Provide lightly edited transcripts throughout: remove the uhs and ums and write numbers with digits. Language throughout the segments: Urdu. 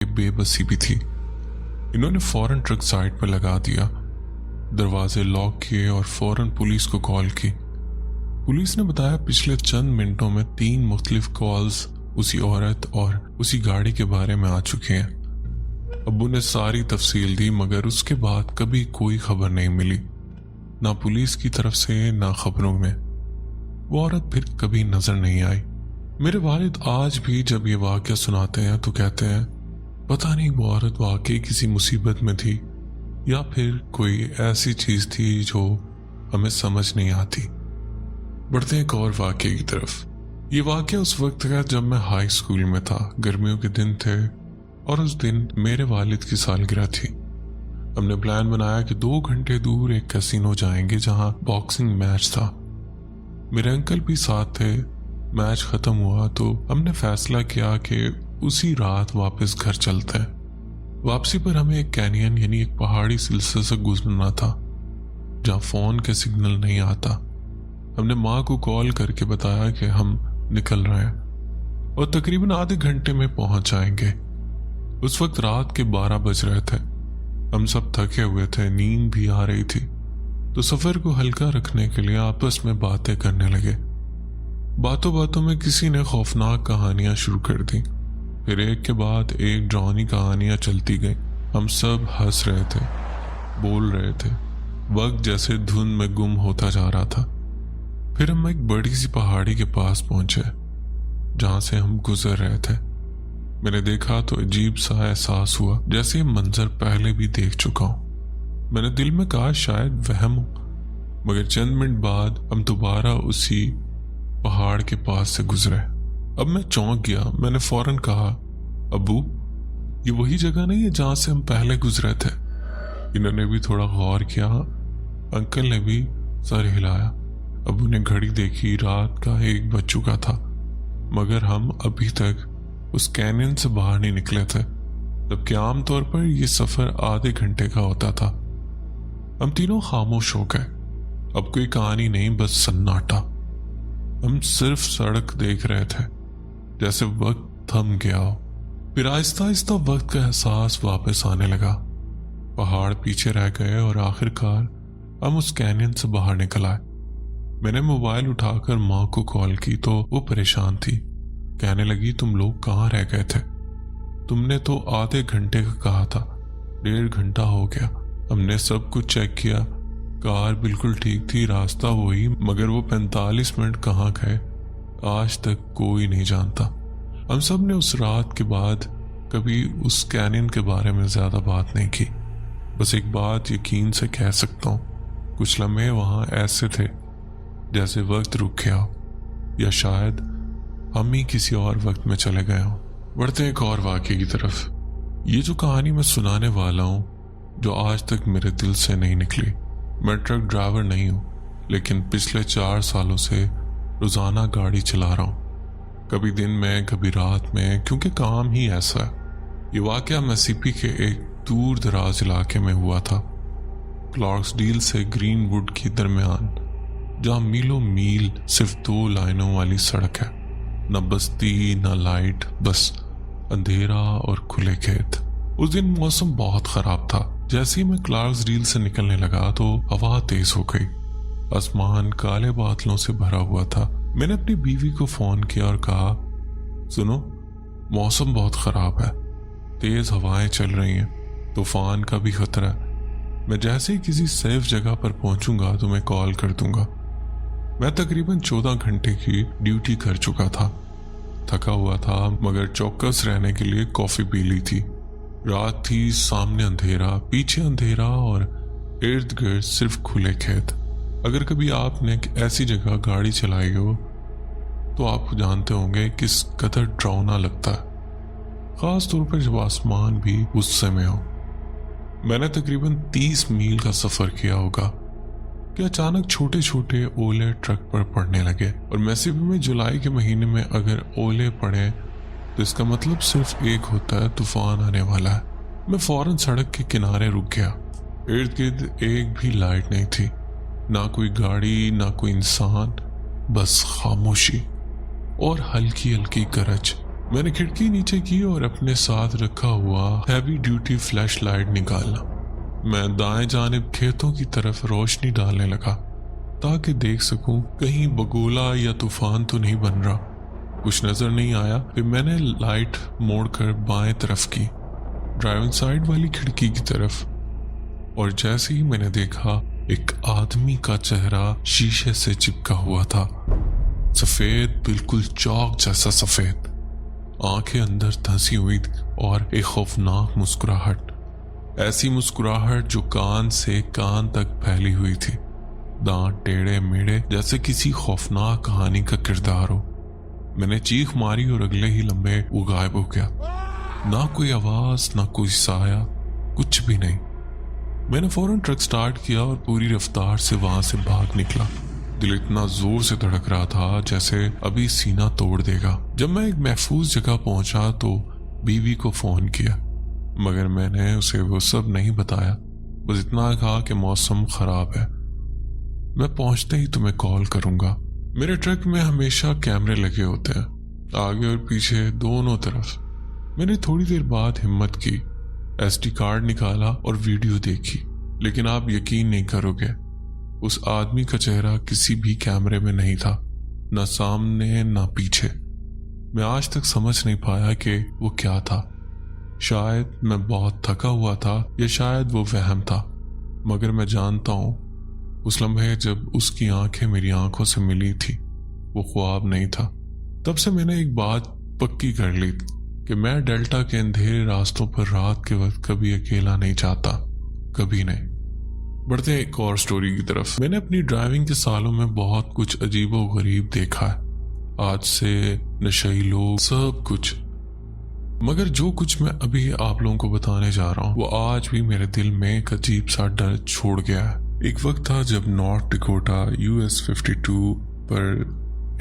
بے بسی بھی تھی۔ انہوں نے فوراً ٹرک سائڈ پر لگا دیا، دروازے لاک کیے اور فوراً پولیس کو کال کی۔ پولیس نے بتایا پچھلے چند منٹوں میں 3 مختلف کالز اسی عورت اور اسی گاڑی کے بارے میں آ چکے ہیں۔ ابو نے ساری تفصیل دی مگر اس کے بعد کبھی کوئی خبر نہیں ملی، نہ پولیس کی طرف سے نہ خبروں میں۔ وہ عورت پھر کبھی نظر نہیں آئی۔ میرے والد آج بھی جب یہ واقعہ سناتے ہیں تو کہتے ہیں پتہ نہیں وہ عورت واقعی کسی مصیبت میں تھی یا پھر کوئی ایسی چیز تھی جو ہمیں سمجھ نہیں آتی۔ بڑھتے ہیں ایک اور واقعے کی طرف۔ یہ واقعہ اس وقت کا جب میں ہائی اسکول میں تھا، گرمیوں کے دن تھے اور اس دن میرے والد کی سالگرہ تھی۔ ہم نے پلان بنایا کہ 2 گھنٹے دور ایک کیسینو جائیں گے جہاں باکسنگ میچ تھا۔ میرے انکل بھی ساتھ تھے۔ میچ ختم ہوا تو ہم نے فیصلہ کیا کہ اسی رات واپس گھر چلتے ہیں۔ واپسی پر ہمیں ایک کینین یعنی ایک پہاڑی سلسلے سے گزرنا تھا جہاں فون کے سگنل نہیں آتا۔ ہم نے ماں کو کال کر کے بتایا کہ ہم نکل رہے ہیں اور تقریباً آدھے گھنٹے میں پہنچ جائیں گے۔ اس وقت رات کے 12 بج رہے تھے۔ ہم سب تھکے ہوئے تھے، نیند بھی آ رہی تھی، تو سفر کو ہلکا رکھنے کے لیے آپس میں باتیں کرنے لگے۔ باتوں باتوں میں کسی نے خوفناک کہانیاں شروع کر دی، پھر ایک کے بعد ایک ڈراؤنی کہانیاں چلتی گئیں۔ ہم سب ہنس رہے تھے، بول رہے تھے، وقت جیسے دھند میں گم ہوتا جا رہا تھا۔ پھر ہم ایک بڑی سی پہاڑی کے پاس پہنچے جہاں سے ہم گزر رہے تھے۔ میں نے دیکھا تو عجیب سا احساس ہوا جیسے یہ منظر پہلے بھی دیکھ چکا ہوں۔ میں نے دل میں کہا شاید وہم ہو، مگر چند منٹ بعد ہم دوبارہ اسی پہاڑ کے پاس سے گزرے۔ اب میں چونک گیا۔ میں نے فوراً کہا ابو یہ وہی جگہ نہیں ہے جہاں سے ہم پہلے گزرے تھے؟ انہوں نے بھی تھوڑا غور کیا، انکل نے بھی سر ہلایا۔ ابو نے گھڑی دیکھی، رات کا 1 بج چکا تھا، مگر ہم ابھی تک اس کینین سے باہر نہیں نکلے تھے، جبکہ عام طور پر یہ سفر آدھے گھنٹے کا ہوتا تھا۔ ہم تینوں خاموش ہو گئے۔ اب کوئی کہانی نہیں، بس سناٹا۔ ہم صرف سڑک دیکھ رہے تھے جیسے وقت تھم گیا ہو۔ پھر آہستہ آہستہ وقت کا احساس واپس آنے لگا۔ پہاڑ پیچھے رہ گئے اور آخر کار ہم اس کینین سے باہر نکل آئے۔ میں نے موبائل اٹھا کر ماں کو کال کی تو وہ پریشان تھی، کہنے لگی تم لوگ کہاں رہ گئے تھے؟ تم نے تو آدھے گھنٹے کا کہا تھا، 1.5 گھنٹہ ہو گیا۔ ہم نے سب کچھ چیک کیا، کار بالکل ٹھیک تھی، راستہ وہی، مگر وہ 45 منٹ کہاں گئے آج تک کوئی نہیں جانتا۔ ہم سب نے اس رات کے بعد کبھی اس کینین کے بارے میں زیادہ بات نہیں کی۔ بس ایک بات یقین سے کہہ سکتا ہوں، کچھ لمحے وہاں ایسے تھے جیسے وقت رک گیا ہو، یا شاید ہم ہی کسی اور وقت میں چلے گئے ہوں۔ بڑھتے ایک اور واقعے کی طرف۔ یہ جو کہانی میں سنانے والا ہوں جو آج تک میرے دل سے نہیں نکلی۔ میں ٹرک ڈرائیور نہیں ہوں، لیکن پچھلے 4 سالوں سے روزانہ گاڑی چلا رہا ہوں، کبھی دن میں کبھی رات میں، کیونکہ کام ہی ایسا ہے۔ یہ واقعہ میسیپی کے ایک دور دراز علاقے میں ہوا تھا، کلارکسڈیل سے گرین ووڈ کے درمیان، جہاں میلوں میل صرف 2 لائنوں والی سڑک ہے، نہ بستی نہ لائٹ، بس اندھیرا اور کھلے کھیت۔ اس دن موسم بہت خراب تھا۔ جیسے ہی میں کلارکسڈیل سے نکلنے لگا تو ہوا تیز ہو گئی، آسمان کالے بادلوں سے بھرا ہوا تھا۔ میں نے اپنی بیوی کو فون کیا اور کہا سنو، موسم بہت خراب ہے، تیز ہوائیں چل رہی ہیں، طوفان کا بھی خطرہ ہے۔ میں جیسے ہی کسی سیف جگہ پر پہنچوں گا تو میں کال کر دوں گا۔ میں تقریباً 14 گھنٹے کی ڈیوٹی کر چکا تھا، تھکا ہوا تھا، مگر چوکس رہنے کے لیے کافی پی لی تھی۔ رات تھی، سامنے اندھیرا، پیچھے اندھیرا اور ارد گرد صرف کھلے کھیت۔ اگر کبھی آپ نے ایسی جگہ گاڑی چلائی ہو تو آپ جانتے ہوں گے کس قدر ڈراؤنا لگتا ہے، خاص طور پر جب آسمان بھی غصے میں ہو۔ میں نے تقریباً 30 میل کا سفر کیا ہوگا کہ اچانک چھوٹے چھوٹے اولے ٹرک پر پڑنے لگے، اور میسیپی میں جولائی کے مہینے میں اگر اولے پڑے تو اس کا مطلب صرف ایک ہوتا ہے، طوفان آنے والا ہے۔ میں فوراً سڑک کے کنارے رک گیا۔ ارد گرد ایک بھی لائٹ نہیں تھی، نہ کوئی گاڑی نہ کوئی انسان، بس خاموشی اور ہلکی ہلکی گرج۔ میں نے کھڑکی نیچے کی اور اپنے ساتھ رکھا ہوا ہیوی ڈیوٹی فلیش لائٹ نکالا۔ میں دائیں جانب کھیتوں کی طرف روشنی ڈالنے لگا تاکہ دیکھ سکوں کہیں بگولا یا طوفان تو نہیں بن رہا۔ کچھ نظر نہیں آیا۔ پھر میں نے لائٹ موڑ کر بائیں طرف کی، ڈرائیونگ سائیڈ والی کھڑکی کی طرف، اور جیسے ہی میں نے دیکھا ایک آدمی کا چہرہ شیشے سے چپکا ہوا تھا، سفید، بالکل چاک جیسا سفید، آنکھیں اندر دھنسی ہوئی اور ایک خوفناک مسکراہٹ، ایسی مسکراہٹ جو کان سے کان تک پھیلی ہوئی تھی، دانت ٹیڑھے میڑھے جیسے کسی خوفناک کہانی کا کردار ہو۔ میں نے چیخ ماری اور اگلے ہی لمحے وہ غائب ہو گیا۔ نہ کوئی آواز، نہ کوئی سایہ، کچھ بھی نہیں۔ میں نے فوراً ٹرک سٹارٹ کیا اور پوری رفتار سے وہاں سے بھاگ نکلا۔ دل اتنا زور سے دھڑک رہا تھا جیسے ابھی سینہ توڑ دے گا۔ جب میں ایک محفوظ جگہ پہنچا تو بیوی کو فون کیا، مگر میں نے اسے وہ سب نہیں بتایا، بس اتنا کہا کہ موسم خراب ہے، میں پہنچتے ہی تمہیں کال کروں گا۔ میرے ٹرک میں ہمیشہ کیمرے لگے ہوتے ہیں، آگے اور پیچھے دونوں طرف۔ میں نے تھوڑی دیر بعد ہمت کی، ایس ڈی کارڈ نکالا اور ویڈیو دیکھی، لیکن آپ یقین نہیں کرو گے، اس آدمی کا چہرہ کسی بھی کیمرے میں نہیں تھا، نہ سامنے نہ پیچھے۔ میں آج تک سمجھ نہیں پایا کہ وہ کیا تھا۔ شاید میں بہت تھکا ہوا تھا یا شاید وہ وہم تھا، مگر میں جانتا ہوں اس لمحے جب اس کی آنکھیں میری آنکھوں سے ملی تھی وہ خواب نہیں تھا۔ تب سے میں نے ایک بات پکی کر لی کہ میں ڈیلٹا کے اندھیرے راستوں پر رات کے وقت کبھی اکیلا نہیں چاہتا، کبھی نہیں۔ بڑھتے ہیں ایک اور سٹوری کی طرف۔ میں نے اپنی ڈرائیونگ کے سالوں میں بہت کچھ عجیب و غریب دیکھا ہے، آج سے نشئی لوگ، سب کچھ، مگر جو کچھ میں ابھی آپ لوگوں کو بتانے جا رہا ہوں وہ آج بھی میرے دل میں ایک عجیب سا ڈر چھوڑ گیا ہے۔ ایک وقت تھا جب نارتھ ڈکوٹا US 52 پر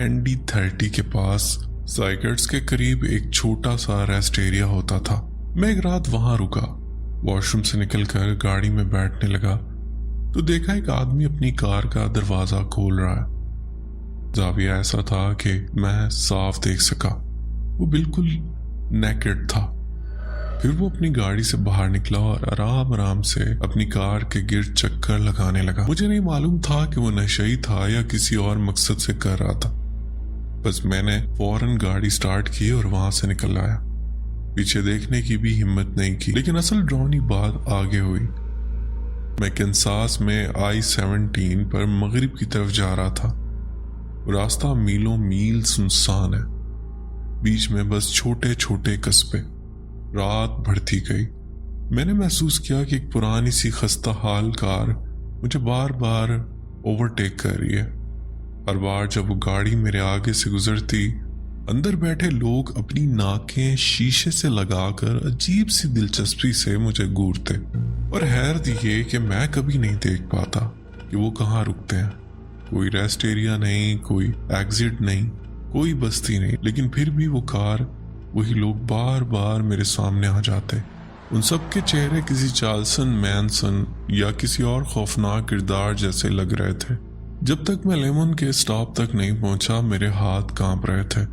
ND-30 کے پاس سائیکٹس کے قریب ایک چھوٹا سا ریسٹ ایریا ہوتا تھا۔ میں ایک رات وہاں رکا، واش روم سے نکل کر گاڑی میں بیٹھنے لگا تو دیکھا ایک آدمی اپنی کار کا دروازہ کھول رہا ہے۔ زاویہ ایسا تھا کہ میں صاف دیکھ سکا، وہ بالکل نیکڈ تھا۔ پھر وہ اپنی گاڑی سے باہر نکلا اور آرام آرام سے اپنی کار کے گرد چکر لگانے لگا۔ مجھے نہیں معلوم تھا کہ وہ نشئی تھا یا کسی اور مقصد سے کر رہا تھا، بس میں نے فوراً گاڑی سٹارٹ کی اور وہاں سے نکل آیا۔ پیچھے دیکھنے کی بھی ہمت نہیں کی، لیکن اصل ڈراؤنی بات آگے ہوئی۔ میں کنساس میں I-17 پر مغرب کی طرف جا رہا تھا۔ راستہ میلوں میل سنسان ہے، بیچ میں بس چھوٹے چھوٹے قصبے۔ رات بڑھتی گئی، میں نے محسوس کیا کہ ایک پرانی سی خستہ حال کار مجھے بار بار اوورٹیک کر رہی ہے۔ ہر بار جب وہ گاڑی میرے آگے سے گزرتی، اندر بیٹھے لوگ اپنی ناکیں شیشے سے لگا کر عجیب سی دلچسپی سے مجھے گورتے، اور حیرت یہ کہ میں کبھی نہیں دیکھ پاتا کہ وہ کہاں رکتے ہیں۔ کوئی ریسٹ ایریا نہیں، کوئی ایگزٹ نہیں، کوئی بستی نہیں، لیکن پھر بھی وہ کار، وہی لوگ بار بار میرے سامنے آ جاتے۔ ان سب کے چہرے کسی چارلسن مینسن یا کسی اور خوفناک کردار جیسے لگ رہے تھے۔ جب تک میں لیمن کے سٹاپ تک نہیں پہنچا میرے ہاتھ کانپ رہے تھے،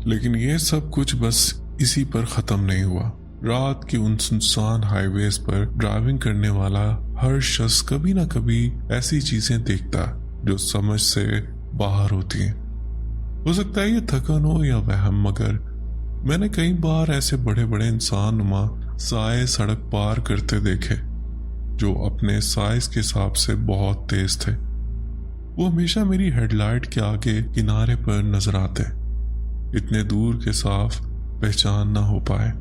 لیکن یہ سب کچھ بس اسی پر ختم نہیں ہوا۔ رات کے ان سنسان ہائی ویز پر ڈرائیونگ کرنے والا ہر شخص کبھی نہ کبھی ایسی چیزیں دیکھتا جو سمجھ سے باہر ہوتی ہیں۔ ہو سکتا ہے یہ تھکن ہو یا وہم، مگر میں نے کئی بار ایسے بڑے بڑے انسان نما سائے سڑک پار کرتے دیکھے جو اپنے سائز کے حساب سے بہت تیز تھے۔ وہ ہمیشہ میری ہیڈ لائٹ کے آگے کنارے پر نظر آتے، اتنے دور کے صاف پہچان نہ ہو پائے۔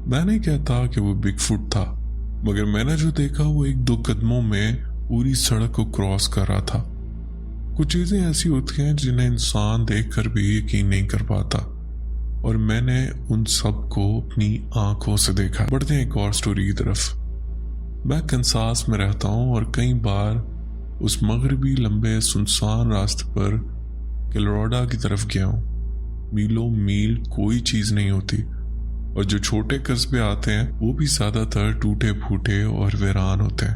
میں نہیں کہتا کہ وہ بگ فٹ تھا، مگر میں نے جو دیکھا وہ 1-2 قدموں میں پوری سڑک کو کراس کر رہا تھا۔ کچھ چیزیں ایسی ہوتی ہیں جنہیں انسان دیکھ کر بھی یقین نہیں کر پاتا، اور میں نے ان سب کو اپنی آنکھوں سے دیکھا۔ بڑھتے ہیں ایک اور سٹوری کی طرف۔ میں کنساس میں رہتا ہوں اور کئی بار اس مغربی لمبے سنسان راستے پر کیلوراڈو کی طرف گیا ہوں۔ میلوں میل کوئی چیز نہیں ہوتی، اور جو چھوٹے قصبے آتے ہیں وہ بھی زیادہ تر ٹوٹے پھوٹے اور ویران ہوتے ہیں۔